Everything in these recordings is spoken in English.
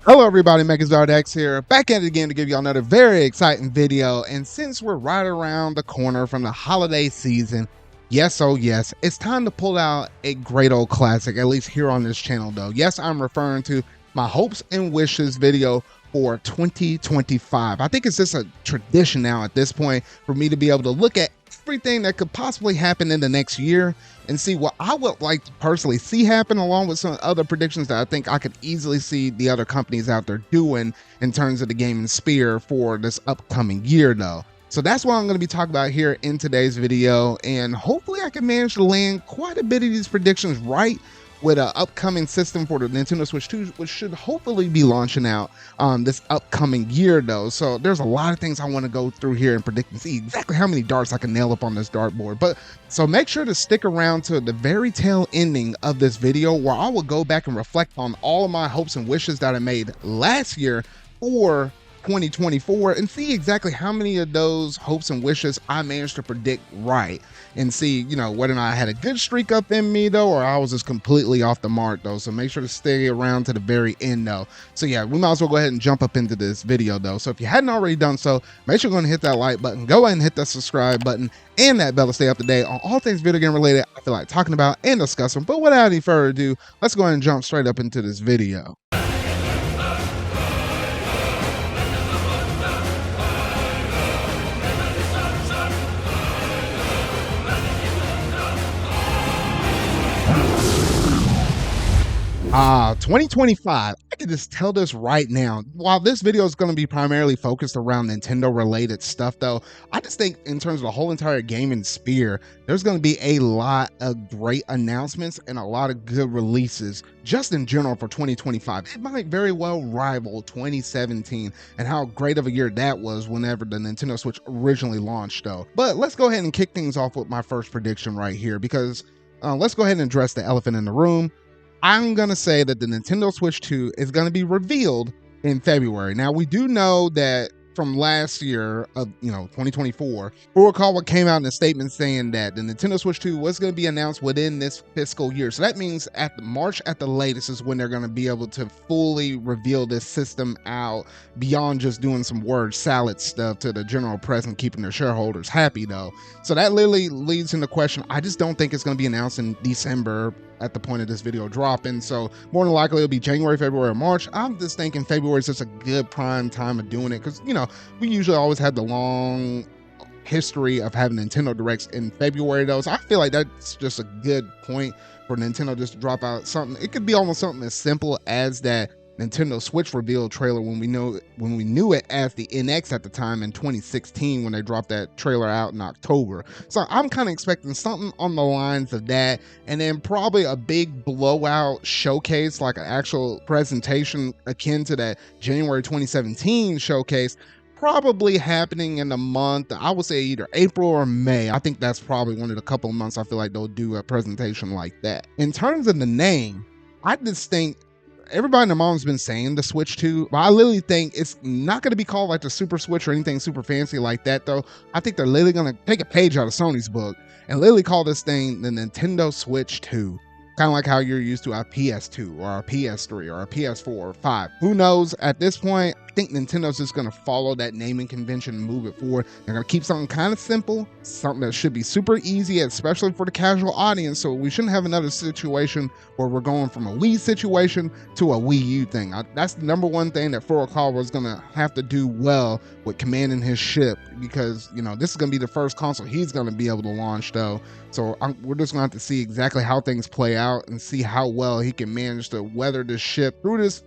Hello everybody, MegaZardX here, back at it again to give you another very exciting video. And since we're right around the corner from the holiday season, yes, oh yes, it's time to pull out a great old classic, at least here on this channel though. Yes, I'm referring to my hopes and wishes video for 2025. I think it's just a tradition now at this point for me to be able to look at everything that could possibly happen in the next year and see what I would like to personally see happen, along with some other predictions that I think I could easily see the other companies out there doing in terms of the gaming sphere for this upcoming year though. So that's what I'm going to be talking about here in today's video, and hopefully I can manage to land quite a bit of these predictions right with an upcoming system for the Nintendo Switch 2, which should hopefully be launching out this upcoming year though. So there's a lot of things I want to go through here and predict and see exactly how many darts I can nail up on this dartboard. But so make sure to stick around to the very tail ending of this video, where I will go back and reflect on all of my hopes and wishes that I made last year for 2024 and see exactly how many of those hopes and wishes I managed to predict right, and see, you know, whether or not I had a good streak up in me though, or I was just completely off the mark though. So make sure to stay around to the very end though. So yeah, we might as well go ahead and jump up into this video though. So if you hadn't already done so, make sure you're going to hit that like button, go ahead and hit that subscribe button and that bell to stay up to date on all things video game related I feel like talking about and discussing. But without any further ado, let's go ahead and jump straight up into this video. 2025, I can just tell this right now. While this video is going to be primarily focused around Nintendo related stuff though, I just think in terms of the whole entire gaming sphere, there's going to be a lot of great announcements and a lot of good releases just in general for 2025. It might very well rival 2017 and how great of a year that was whenever the Nintendo Switch originally launched though. But let's go ahead and kick things off with my first prediction right here, because let's go ahead and address the elephant in the room. I'm going to say that the Nintendo Switch 2 is going to be revealed in February. Now, we do know that from last year of 2024, Furukawa came out in a statement saying that the Nintendo Switch 2 was going to be announced within this fiscal year. So that means at March at the latest is when they're going to be able to fully reveal this system out, beyond just doing some word salad stuff to the general press and keeping their shareholders happy though. So that literally leads into question. I just don't think it's going to be announced in December at the point of this video dropping. So more than likely it'll be January, February, or March. I'm just thinking February is just a good prime time of doing it, because we usually always had the long history of having Nintendo Directs in February though. So I feel like that's just a good point for Nintendo just to drop out something. It could be almost something as simple as that Nintendo Switch reveal trailer when we knew it as the NX at the time in 2016, when they dropped that trailer out in October. So I'm kind of expecting something on the lines of that, and then probably a big blowout showcase, like an actual presentation akin to that January 2017 showcase, probably happening in the month, I would say either April or May. I think that's probably one of the couple of months I feel like they'll do a presentation like that. In terms of the name, I just think everybody and their mom's been saying the Switch 2, but I literally think it's not going to be called like the Super Switch or anything super fancy like that though. I think they're literally going to take a page out of Sony's book and literally call this thing the Nintendo Switch 2. Kind of like how you're used to a PS2 or a PS3 or a PS4 or 5. Who knows? At this point, I think Nintendo's just going to follow that naming convention and move it forward. They're going to keep something kind of simple, something that should be super easy, especially for the casual audience. So we shouldn't have another situation where we're going from a Wii situation to a Wii U thing. That's the number one thing that Furukawa is going to have to do well with commanding his ship, because this is going to be the first console he's going to be able to launch though. So we're just going to have to see exactly how things play out and see how well he can manage to weather this ship through this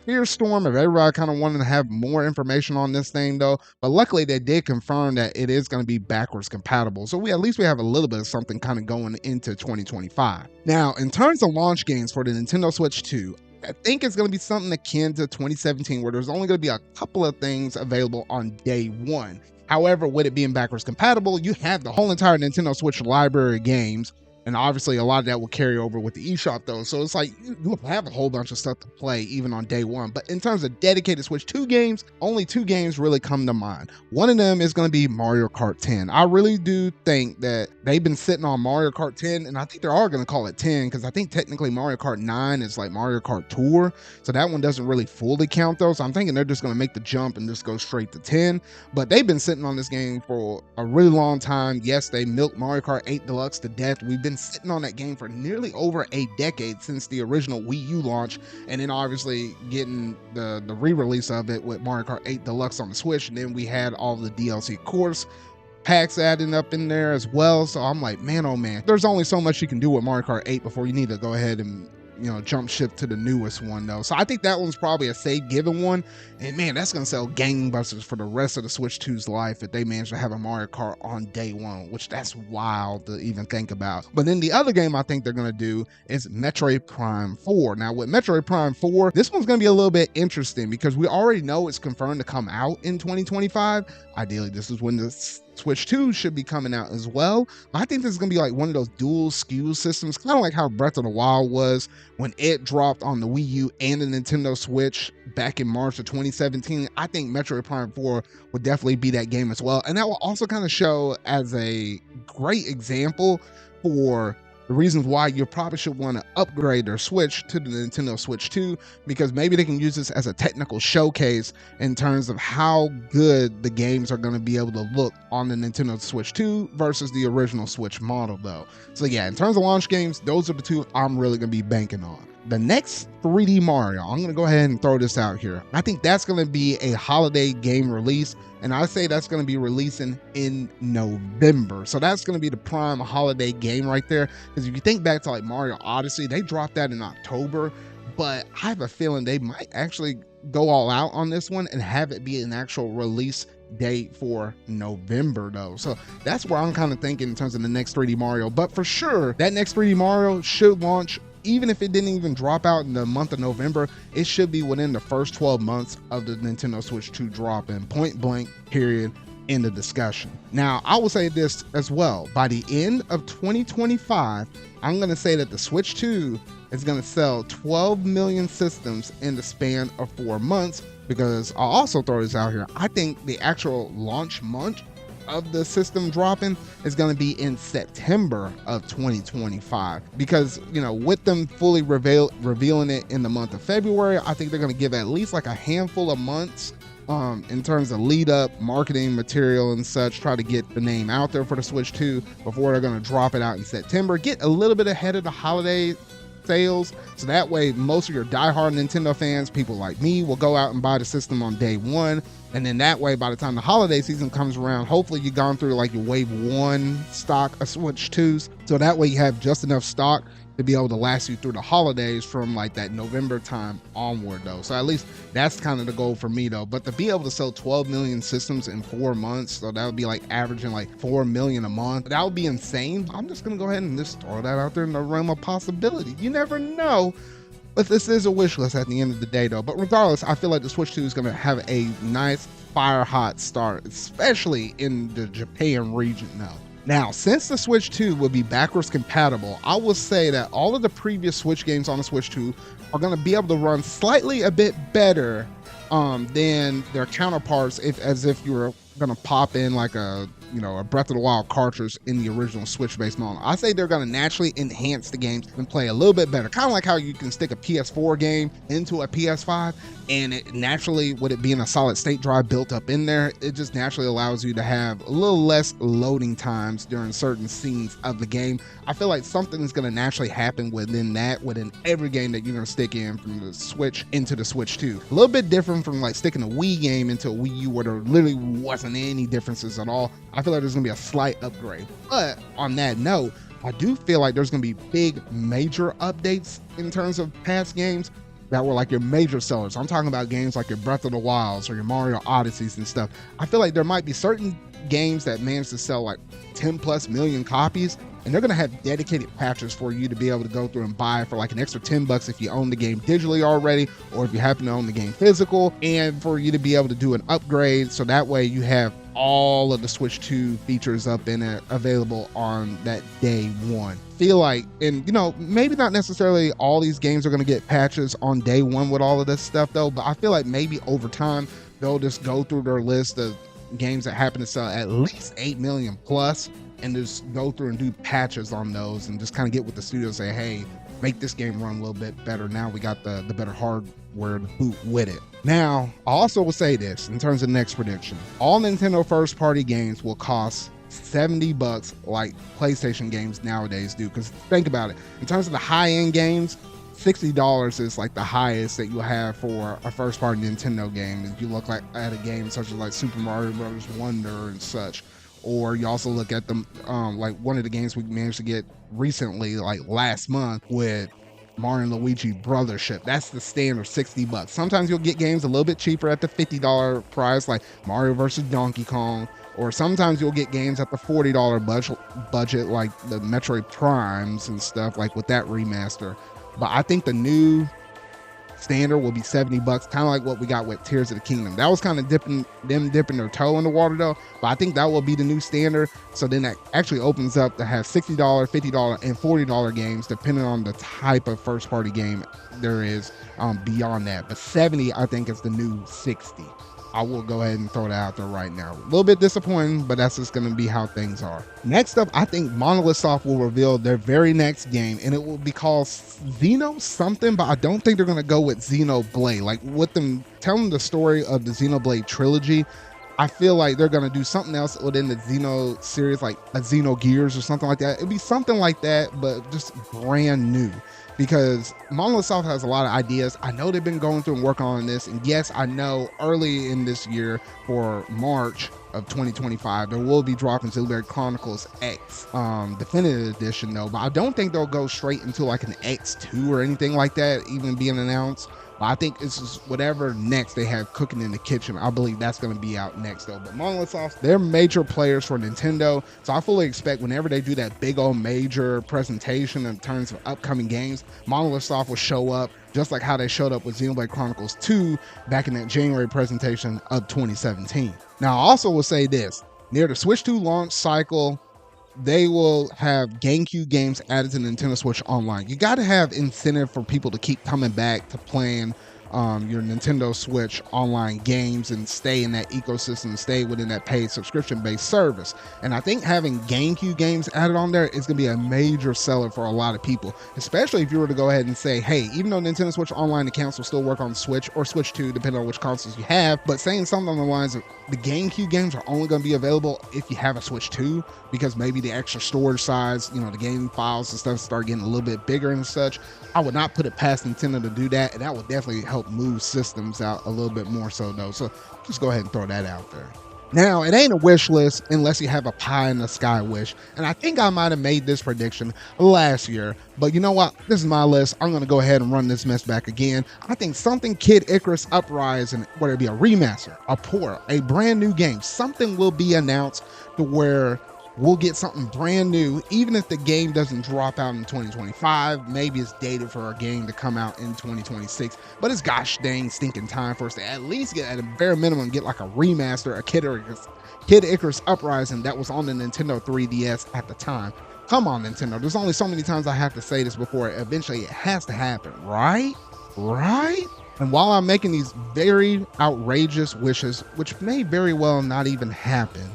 fear storm of everybody kind of wanting to have more information on this thing though. But luckily they did confirm that it is going to be backwards compatible, so at least we have a little bit of something kind of going into 2025. Now, in terms of launch games for the Nintendo Switch 2, I think it's going to be something akin to 2017, where there's only going to be a couple of things available on day one. However, with it being backwards compatible, you have the whole entire Nintendo Switch library of games And obviously a lot of that will carry over with the eShop though. So it's like you have a whole bunch of stuff to play even on day one. But in terms of dedicated Switch 2 games, only 2 games really come to mind. One of them is going to be Mario Kart 10. I really do think that they've been sitting on Mario Kart 10, and I think they are going to call it 10 because I think technically Mario Kart 9 is like Mario Kart Tour. So that one doesn't really fully count though. So I'm thinking they're just going to make the jump and just go straight to 10. But they've been sitting on this game for a really long time. Yes, they milked Mario Kart 8 Deluxe to death. We've been sitting on that game for nearly over a decade since the original Wii U launch, and then obviously getting the re-release of it with Mario Kart 8 Deluxe on the Switch, and then we had all the DLC course packs adding up in there as well. So I'm like, man, oh man, there's only so much you can do with Mario Kart 8 before you need to go ahead and jump ship to the newest one though. So I think that one's probably a safe given one. And man, that's gonna sell gangbusters for the rest of the Switch 2's life if they manage to have a Mario Kart on day one, which that's wild to even think about. But then the other game I think they're gonna do is Metroid Prime 4. Now with Metroid Prime 4, this one's gonna be a little bit interesting because we already know it's confirmed to come out in 2025. Ideally, this is when the Switch 2 should be coming out as well. I think this is going to be like one of those dual SKU systems, kind of like how Breath of the Wild was when it dropped on the Wii U and the Nintendo Switch back in March of 2017. I think Metroid Prime 4 would definitely be that game as well. And that will also kind of show as a great example for the reasons why you probably should want to upgrade their Switch to the Nintendo Switch 2, because maybe they can use this as a technical showcase in terms of how good the games are going to be able to look on the Nintendo Switch 2 versus the original Switch model though. So yeah, in terms of launch games, those are the 2 I'm really going to be banking on. The next 3D Mario, I'm going to go ahead and throw this out here. I think that's going to be a holiday game release, and I say that's going to be releasing in November. So that's going to be the prime holiday game right there. Because if you think back to like Mario Odyssey, they dropped that in October, but I have a feeling they might actually go all out on this one and have it be an actual release date for November though. So that's where I'm kind of thinking in terms of the next 3D Mario. But for sure, that next 3D Mario should launch. Even if it didn't even drop out in the month of November, it should be within the first 12 months of the Nintendo Switch 2 drop, in point blank, period, in the discussion. Now, I will say this as well. By the end of 2025, I'm going to say that the Switch 2 is going to sell 12 million systems in the span of 4 months, because I'll also throw this out here. I think the actual launch month of the system dropping is going to be in September of 2025, because with them fully revealing it in the month of February, I think they're going to give at least like a handful of months in terms of lead up marketing material and such, try to get the name out there for the Switch 2 before they're going to drop it out in September, get a little bit ahead of the holiday sales, so that way most of your diehard Nintendo fans, people like me, will go out and buy the system on day one. And then that way, by the time the holiday season comes around, hopefully you've gone through like your wave 1 stock of Switch 2s. So that way you have just enough stock to be able to last you through the holidays from like that November time onward though. So at least that's kind of the goal for me though. But to be able to sell 12 million systems in 4 months, so that would be like averaging like 4 million a month. That would be insane. I'm just gonna go ahead and just throw that out there in the realm of possibility. You never know. But this is a wish list at the end of the day though. But regardless, I feel like the Switch 2 is gonna have a nice fire hot start, especially in the Japan region now. Now, since the Switch 2 will be backwards compatible, I will say that all of the previous Switch games on the Switch 2 are going to be able to run slightly a bit better than their counterparts as if you were going to pop in like a Breath of the Wild cartridge in the original Switch-based model. I say they're going to naturally enhance the games and play a little bit better. Kind of like how you can stick a PS4 game into a PS5, and it naturally, with it being a solid state drive built up in there, it just naturally allows you to have a little less loading times during certain scenes of the game. I feel like something is going to naturally happen within every game that you're going to stick in from the Switch into the Switch 2. A little bit different from like sticking a Wii game into a Wii U where there literally wasn't any differences at all. I feel like there's going to be a slight upgrade. But on that note, I do feel like there's going to be big major updates in terms of past games that were like your major sellers. I'm talking about games like your Breath of the Wilds or your Mario Odysseys and stuff. I feel like there might be certain games that manage to sell like 10 plus million copies, and they're going to have dedicated patches for you to be able to go through and buy for like an extra $10 if you own the game digitally already, or if you happen to own the game physical, and for you to be able to do an upgrade so that way you have all of the Switch 2 features up in it available on that day one. Feel like, and you know, maybe not necessarily all these games are going to get patches on day one with all of this stuff though, but I feel like maybe over time they'll just go through their list of games that happen to sell at least 8 million plus and just go through and do patches on those and just kind of get with the studio, say, hey, make this game run a little bit better. Now we got the better hardware to boot with it. Now, I also will say this in terms of next prediction. All Nintendo first party games will cost $70 like PlayStation games nowadays do. Because think about it, in terms of the high-end games, $60 is like the highest that you'll have for a first party Nintendo game. If you look like at a game such as like Super Mario Bros. Wonder and such. Or you also look at them like one of the games we managed to get recently, like last month, with Mario and Luigi Brothership. That's the standard $60. Sometimes you'll get games a little bit cheaper at the $50 price, like Mario vs. Donkey Kong, or sometimes you'll get games at the $40 budget, like the Metroid Primes and stuff, like with that remaster. But I think the new standard will be $70, kind of like what we got with Tears of the Kingdom. That was kind of dipping their toe in the water though, but I think that will be the new standard. So then that actually opens up to have $60, $50, and $40 games depending on the type of first party game there is beyond that. But 70 I think is the new 60. I will go ahead and throw that out there right now. A little bit disappointing, but that's just going to be how things are. Next up, I think Monolith Soft will reveal their very next game, and it will be called Xeno something, but I don't think they're going to go with Xenoblade. Like with them telling the story of the Xenoblade trilogy, I feel like they're going to do something else within the Xeno series, like a Xenogears or something like that. It'd be something like that, but just brand new. Because Monolith Soft has a lot of ideas. I know they've been going through and working on this. And yes, I know early in this year for March of 2025, there will be dropping Xenoblade Chronicles X Definitive Edition though. But I don't think they'll go straight into like an X2 or anything like that even being announced. But I think this is whatever next they have cooking in the kitchen. I believe that's going to be out next though. But Monolith Soft, they're major players for Nintendo. So I fully expect whenever they do that big old major presentation in terms of upcoming games, Monolith Soft will show up just like how they showed up with Xenoblade Chronicles 2 back in that January presentation of 2017. Now I also will say this, near the Switch 2 launch cycle, they will have GameCube games added to Nintendo Switch Online. You got to have incentive for people to keep coming back to playing your Nintendo Switch Online games and stay in that ecosystem, stay within that paid subscription-based service. And I think having GameCube games added on there is going to be a major seller for a lot of people, especially if you were to go ahead and say, hey, even though Nintendo Switch Online accounts will still work on Switch or Switch 2, depending on which consoles you have, but saying something on the lines of the GameCube games are only going to be available if you have a Switch 2, because maybe the extra storage size, you know, the game files and stuff start getting a little bit bigger and such. I would not put it past Nintendo to do that, and that would definitely help move systems out a little bit more so though. So just go ahead and throw that out there. Now, it ain't a wish list unless you have a pie in the sky wish. And I think I might have made this prediction last year, but you know what? This is my list. I'm going to go ahead and run this mess back again. I think something Kid Icarus Uprising, whether it be a remaster, a port, a brand new game, something will be announced to where we'll get something brand new, even if the game doesn't drop out in 2025. Maybe it's dated for a game to come out in 2026, but it's gosh dang stinking time for us to at least get, at a bare minimum, get like a remaster, a Kid Icarus Uprising that was on the Nintendo 3DS at the time. Come on, Nintendo. There's only so many times I have to say this before eventually it has to happen, right? Right? And while I'm making these very outrageous wishes, which may very well not even happen,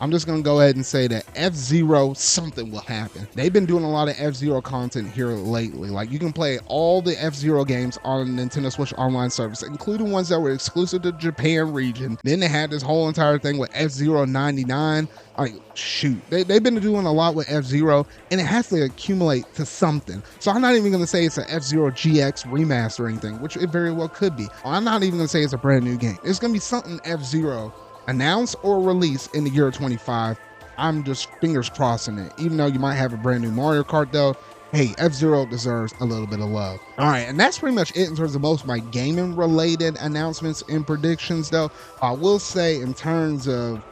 I'm just going to go ahead and say that F-Zero something will happen. They've been doing a lot of F-Zero content here lately. Like, you can play all the F-Zero games on the Nintendo Switch Online service, including ones that were exclusive to Japan region. Then they had this whole entire thing with F-Zero 99. Like, shoot. They've been doing a lot with F-Zero, and it has to accumulate to something. So I'm not even going to say it's an F-Zero GX remaster or anything, which it very well could be. I'm not even going to say it's a brand new game. It's going to be something F-Zero announce or release in the year 25. I'm just fingers crossing it. Even though you might have a brand new Mario Kart though, hey, F-Zero deserves a little bit of love. All right, and that's pretty much it in terms of most of my gaming related announcements and predictions though. I will say in terms of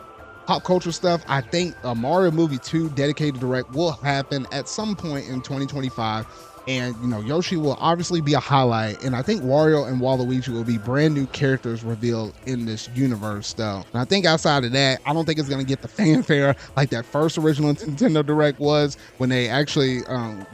pop culture stuff, I think a Mario Movie 2 dedicated direct will happen at some point in 2025. And Yoshi will obviously be a highlight, and I think Wario and Waluigi will be brand new characters revealed in this universe, though. And I think outside of that, I don't think it's gonna get the fanfare like that first original Nintendo Direct was, when they actually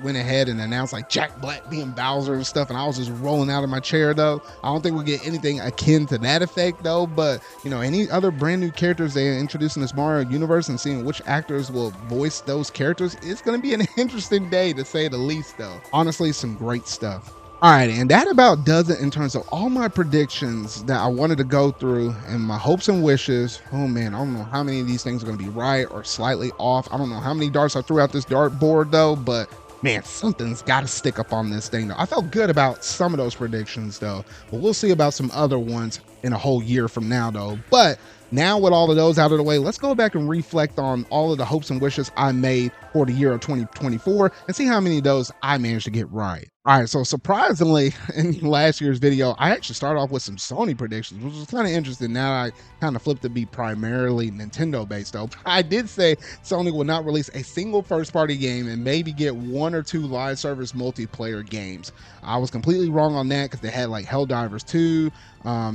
went ahead and announced like Jack Black being Bowser and stuff, and I was just rolling out of my chair, though. I don't think we'll get anything akin to that effect, though. But any other brand new characters they introduce in this Mario universe and seeing which actors will voice those characters, it's gonna be an interesting day to say the least, though. Honestly, some great stuff. All right, and that about does it in terms of all my predictions that I wanted to go through and my hopes and wishes. Oh man, I don't know how many of these things are going to be right or slightly off. I don't know how many darts I threw out this dart board, though, but man, something's got to stick up on this thing, though. I felt good about some of those predictions, though, but we'll see about some other ones in a whole year from now, though. But now with all of those out of the way, let's go back and reflect on all of the hopes and wishes I made for the year of 2024 and see how many of those I managed to get right. All right, so surprisingly, in last year's video, I actually started off with some Sony predictions, which was kind of interesting. Now I kind of flipped to be primarily Nintendo based, though. I did say Sony will not release a single first-party game and maybe get 1 or 2 live service multiplayer games. I was completely wrong on that because they had like Helldivers 2,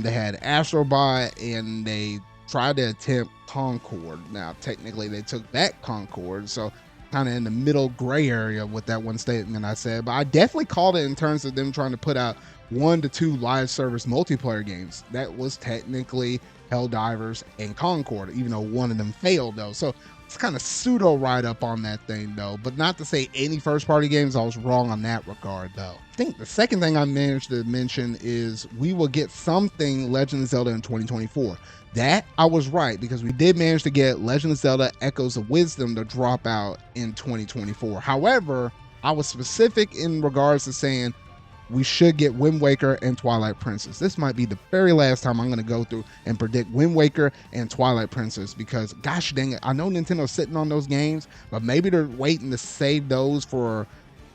they had Astrobot, and they tried to attempt Concord. Now, technically, they took back Concord, so kind of in the middle gray area with that one statement I said, but I definitely called it in terms of them trying to put out 1 to 2 live service multiplayer games. That was technically Helldivers and Concord, even though one of them failed, though. So it's kind of pseudo right up on that thing, though, but not to say any first party games. I was wrong on that regard, though. I think the second thing I managed to mention is we will get something Legend of Zelda in 2024. That I was right, because we did manage to get Legend of Zelda Echoes of Wisdom to drop out in 2024. However, I was specific in regards to saying we should get Wind Waker and Twilight Princess. This might be the very last time I'm going to go through and predict Wind Waker and Twilight Princess, because gosh dang it, I know Nintendo's sitting on those games, but maybe they're waiting to save those for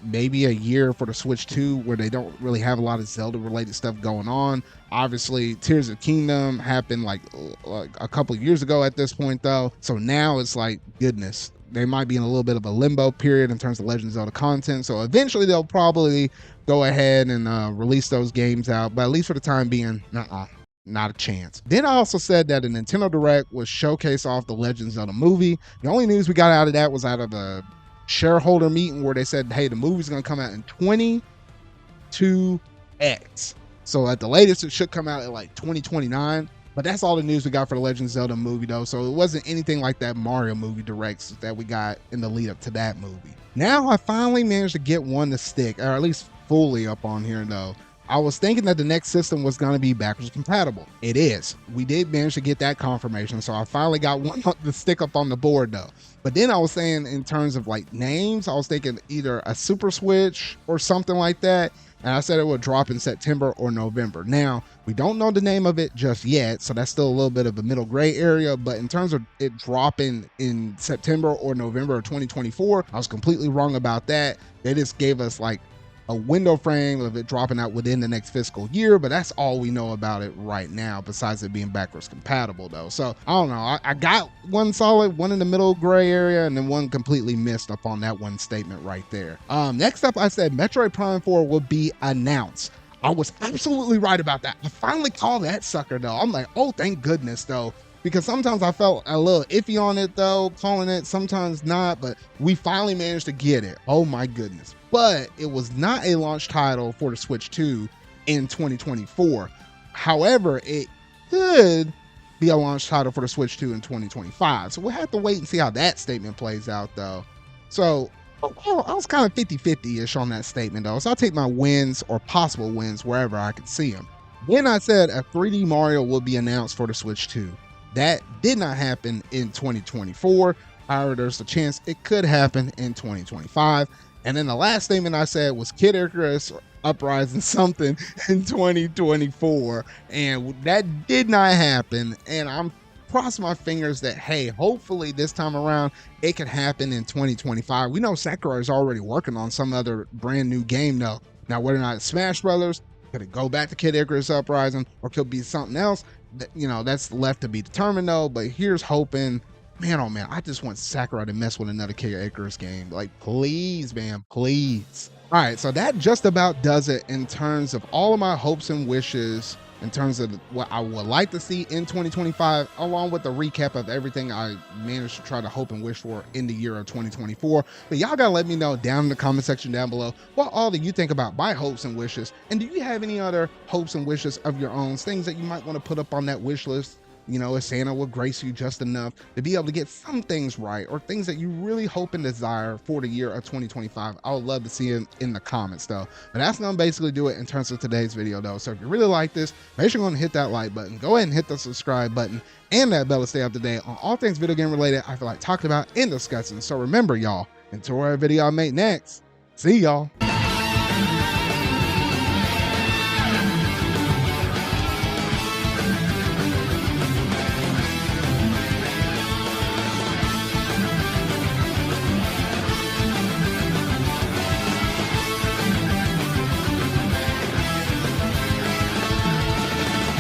maybe a year for the Switch 2, where they don't really have a lot of Zelda related stuff going on. Obviously, Tears of Kingdom happened like a couple of years ago at this point, though. So now it's like, goodness, they might be in a little bit of a limbo period in terms of Legend of Zelda content. So eventually they'll probably go ahead and release those games out. But at least for the time being, not a chance. Then I also said that a Nintendo Direct would showcase off the Legend of Zelda movie. The only news we got out of that was out of the shareholder meeting where they said, hey, the movie's going to come out in 22X. So at the latest, it should come out at like 2029. But that's all the news we got for the Legend of Zelda movie, though. So it wasn't anything like that Mario movie directs that we got in the lead up to that movie. Now I finally managed to get one to stick, or at least fully up on here, though. I was thinking that the next system was going to be backwards compatible. It is. We did manage to get that confirmation, so I finally got one to stick up on the board, though. But then I was saying in terms of like names, I was thinking either a Super Switch or something like that. And I said it would drop in September or November. Now, we don't know the name of it just yet, so that's still a little bit of a middle gray area. But in terms of it dropping in September or November of 2024, I was completely wrong about that. They just gave us like a window frame of it dropping out within the next fiscal year, but that's all we know about it right now, besides it being backwards compatible, though. So I don't know. I got one solid, one in the middle gray area, and then one completely missed up on that one statement right there. Next up, I said Metroid Prime 4 will be announced. I was absolutely right about that. I finally called that sucker, though. I'm like, oh, thank goodness, though. Because sometimes I felt a little iffy on it, though, calling it, sometimes not, but we finally managed to get it. Oh my goodness. But it was not a launch title for the Switch 2 in 2024. However, it could be a launch title for the Switch 2 in 2025. So we'll have to wait and see how that statement plays out, though. So I was kind of 50-50-ish on that statement, though. So I'll take my wins or possible wins wherever I can see them. Then I said a 3D Mario will be announced for the Switch 2. That did not happen in 2024. However, there's a chance it could happen in 2025. And then the last statement I said was Kid Icarus Uprising something in 2024. And that did not happen. And I'm crossing my fingers that, hey, hopefully this time around it could happen in 2025. We know Sakurai is already working on some other brand new game, though. Now, whether or not it's Smash Brothers, could it go back to Kid Icarus Uprising, or could it be something else? That's left to be determined, though. But here's hoping. Man, oh man, I just want Sakurai to mess with another Kid Icarus game. Like, please, man, please. All right, so that just about does it in terms of all of my hopes and wishes, in terms of what I would like to see in 2025, along with the recap of everything I managed to try to hope and wish for in the year of 2024. But y'all gotta let me know down in the comment section down below what all that you think about my hopes and wishes. And do you have any other hopes and wishes of your own, things that you might want to put up on that wish list? You know, if Santa will grace you just enough to be able to get some things right, or things that you really hope and desire for the year of 2025. I would love to see it in the comments though. But that's gonna basically do it in terms of today's video though. So if you really like this, make sure you're gonna hit that like button, go ahead and hit the subscribe button and that bell to stay up to date on all things video game related I feel like talking about and discussing. So remember y'all, until our video I make next, see y'all.